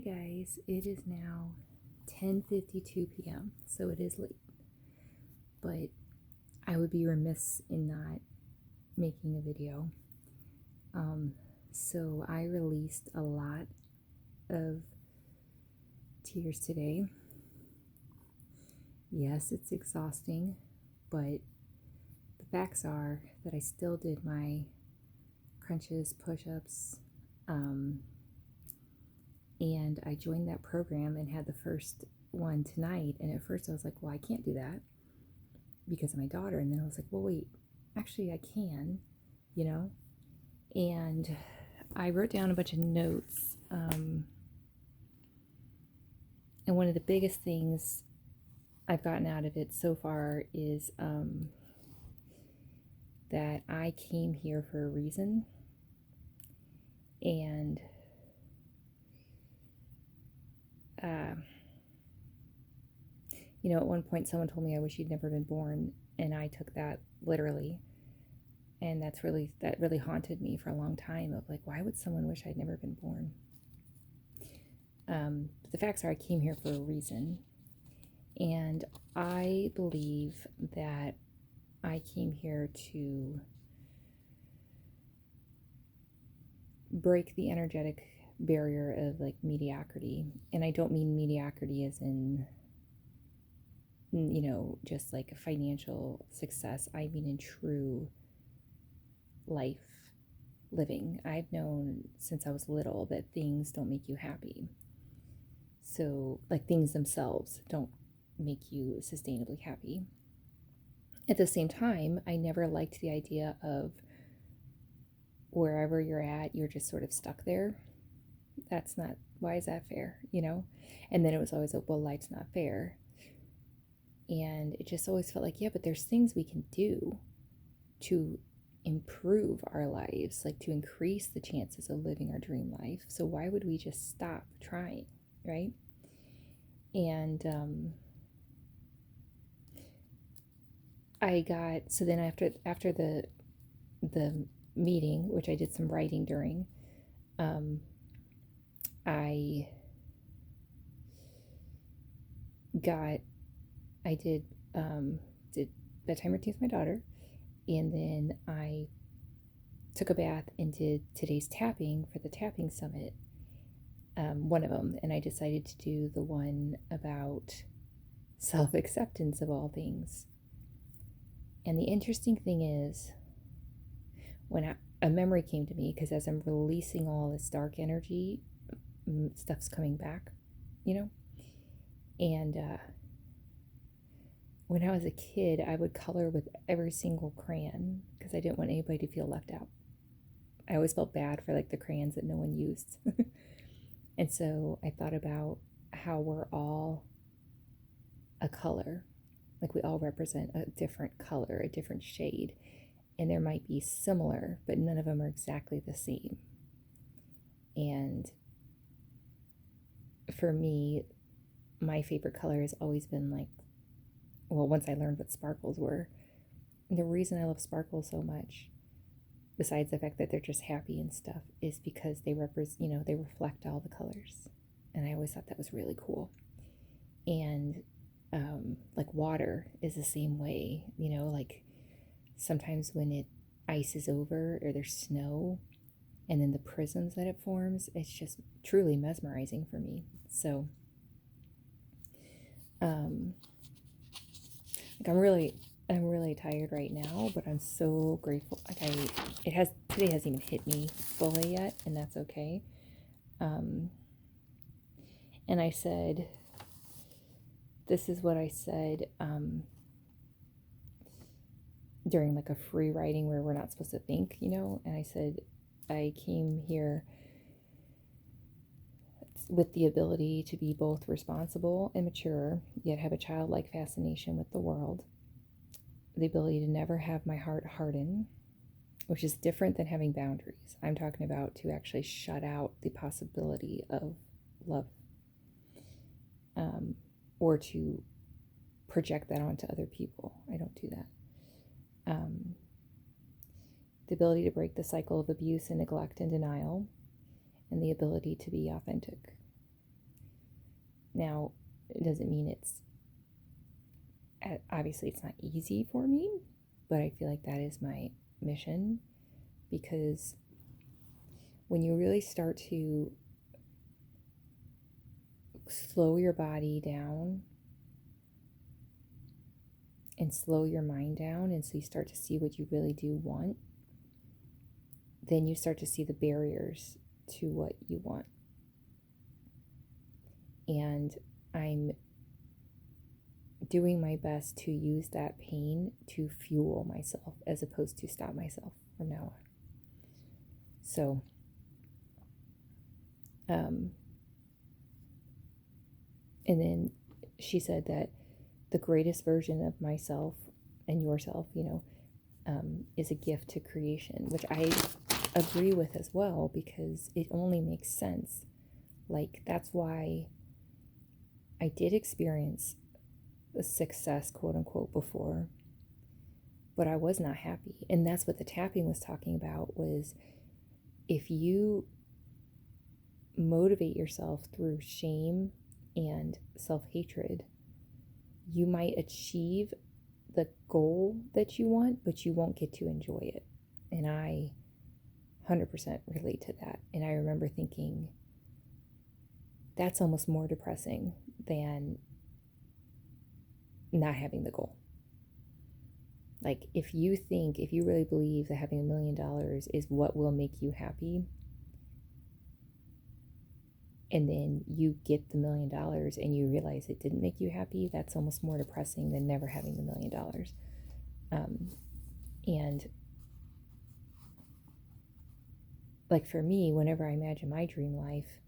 Hey guys, it is now 10:52 p.m. so it is late. But I would be remiss in not making a video. Um so I released a lot of tears today. Yes, it's exhausting, but the facts are that I still did my crunches, push-ups, and I joined that program and had the first one tonight. And at first I was like, well, I can't do that because of my daughter. And then I was like, well, wait, actually, I can, you know? And I wrote down a bunch of notes. And one of the biggest things I've gotten out of it so far is that I came here for a reason. And at one point someone told me I wish you'd never been born, and I took that literally. And that really haunted me for a long time of like, why would someone wish I'd never been born? But the facts are I came here for a reason. And I believe that I came here to break the energetic barrier of like mediocrity. And I don't mean mediocrity as in, just like a financial success. I mean in true life living. I've known since I was little that things don't make you happy. So, like, things themselves don't make you sustainably happy. At the same time, I never liked the idea of wherever you're at, you're just sort of stuck there. That's not, why is that fair, And then it was always, well, life's not fair. And it just always felt like, yeah, but there's things we can do to improve our lives, like to increase the chances of living our dream life. So why would we just stop trying, right? And so then after the meeting, which I did some writing during, I did bedtime routine with my daughter, and then I took a bath and did today's tapping for the tapping summit, one of them, and I decided to do the one about self-acceptance of all things. And the interesting thing is, when a memory came to me, because as I'm releasing all this dark energy, stuff's coming back, and when I was a kid, I would color with every single crayon because I didn't want anybody to feel left out. I always felt bad for like the crayons that no one used. And so I thought about how we're all a color. Like we all represent a different color, a different shade. And there might be similar, but none of them are exactly the same. And for me, my favorite color has always been like, well, once I learned what sparkles were. And the reason I love sparkles so much, besides the fact that they're just happy and stuff, is because they represent, they reflect all the colors. And I always thought that was really cool. And like water is the same way, like sometimes when it ices over or there's snow and then the prisms that it forms, it's just truly mesmerizing for me. So like I'm really tired right now, but I'm so grateful. Like today hasn't even hit me fully yet, and that's okay. And I said, this is what I said during like a free writing where we're not supposed to think, and I said, I came here with the ability to be both responsible and mature, yet have a childlike fascination with the world, the ability to never have my heart harden, which is different than having boundaries. I'm talking about to actually shut out the possibility of love, or to project that onto other people. I don't do that. The ability to break the cycle of abuse and neglect and denial, and the ability to be authentic. Now, it doesn't mean obviously it's not easy for me, but I feel like that is my mission, because when you really start to slow your body down and slow your mind down, and so you start to see what you really do want, then you start to see the barriers to what you want. And I'm doing my best to use that pain to fuel myself as opposed to stop myself from now on. So, and then she said that the greatest version of myself and yourself, is a gift to creation, which I agree with as well, because it only makes sense. Like, that's why I did experience the success, quote unquote, before, but I was not happy. And that's what the tapping was talking about, was if you motivate yourself through shame and self-hatred, you might achieve the goal that you want, but you won't get to enjoy it. And I 100% relate to that. And I remember thinking, that's almost more depressing than not having the goal. Like, if you really believe that having $1 million is what will make you happy, and then you get the $1 million and you realize it didn't make you happy, that's almost more depressing than never having the $1 million. And like, for me, whenever I imagine my dream life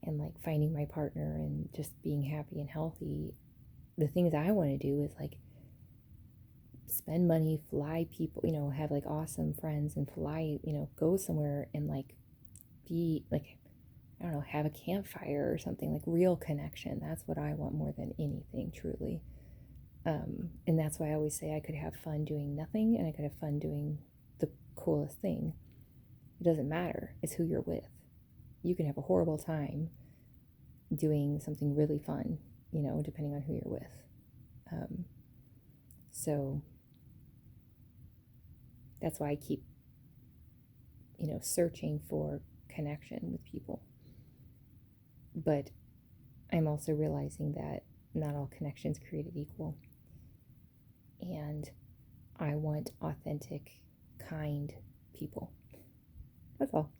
and like finding my partner and just being happy and healthy, the things I want to do is like spend money, fly people, have like awesome friends and fly, go somewhere and like be like, I don't know, have a campfire or something, like real connection. That's what I want more than anything, truly. And that's why I always say I could have fun doing nothing and I could have fun doing the coolest thing. It doesn't matter. It's who you're with. You can have a horrible time doing something really fun, depending on who you're with. So that's why I keep, searching for connection with people. But I'm also realizing that not all connections created equal. And I want authentic, kind people. That's all.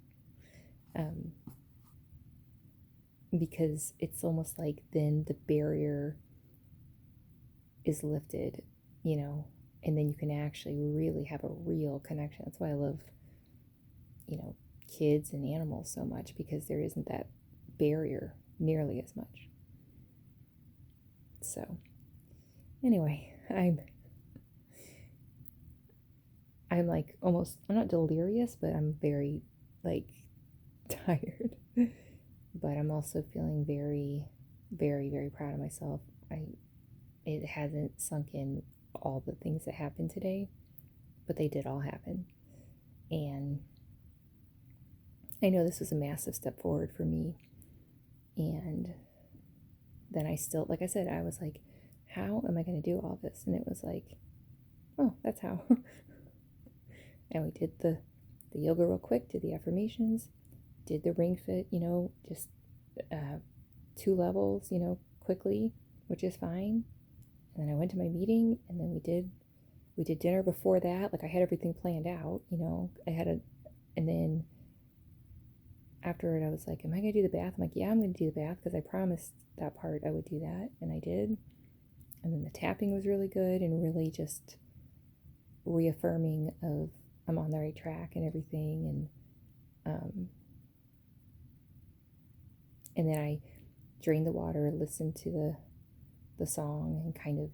Because it's almost like then the barrier is lifted, and then you can actually really have a real connection. That's why I love, kids and animals so much, because there isn't that barrier nearly as much. So, anyway, I'm like almost, I'm not delirious, but I'm very like tired. But I'm also feeling very, very, very proud of myself. It hasn't sunk in all the things that happened today, but they did all happen. And I know this was a massive step forward for me. And then I still, like I said, I was like, how am I going to do all this? And it was like, oh, that's how. And we did the yoga real quick, did the affirmations, did the ring fit, just 2 levels, quickly, which is fine. And then I went to my meeting, and then we did dinner before that. Like, I had everything planned out, and then after it, I was like, am I going to do the bath? I'm like, yeah, I'm going to do the bath, because I promised that part I would do that, and I did. And then the tapping was really good, and really just reaffirming of I'm on the right track and everything. And then I drained the water, listened to the song, and kind of,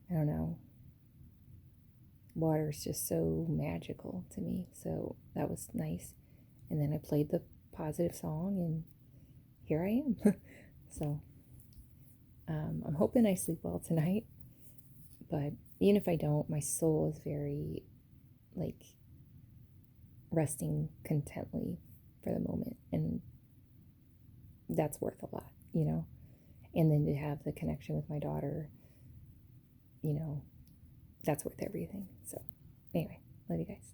I don't know, water is just so magical to me. So that was nice. And then I played the positive song, and here I am. So I'm hoping I sleep well tonight. But even if I don't, my soul is very, like, resting contently for the moment. And that's worth a lot, you know? And then to have the connection with my daughter, you know, that's worth everything. So, anyway, love you guys.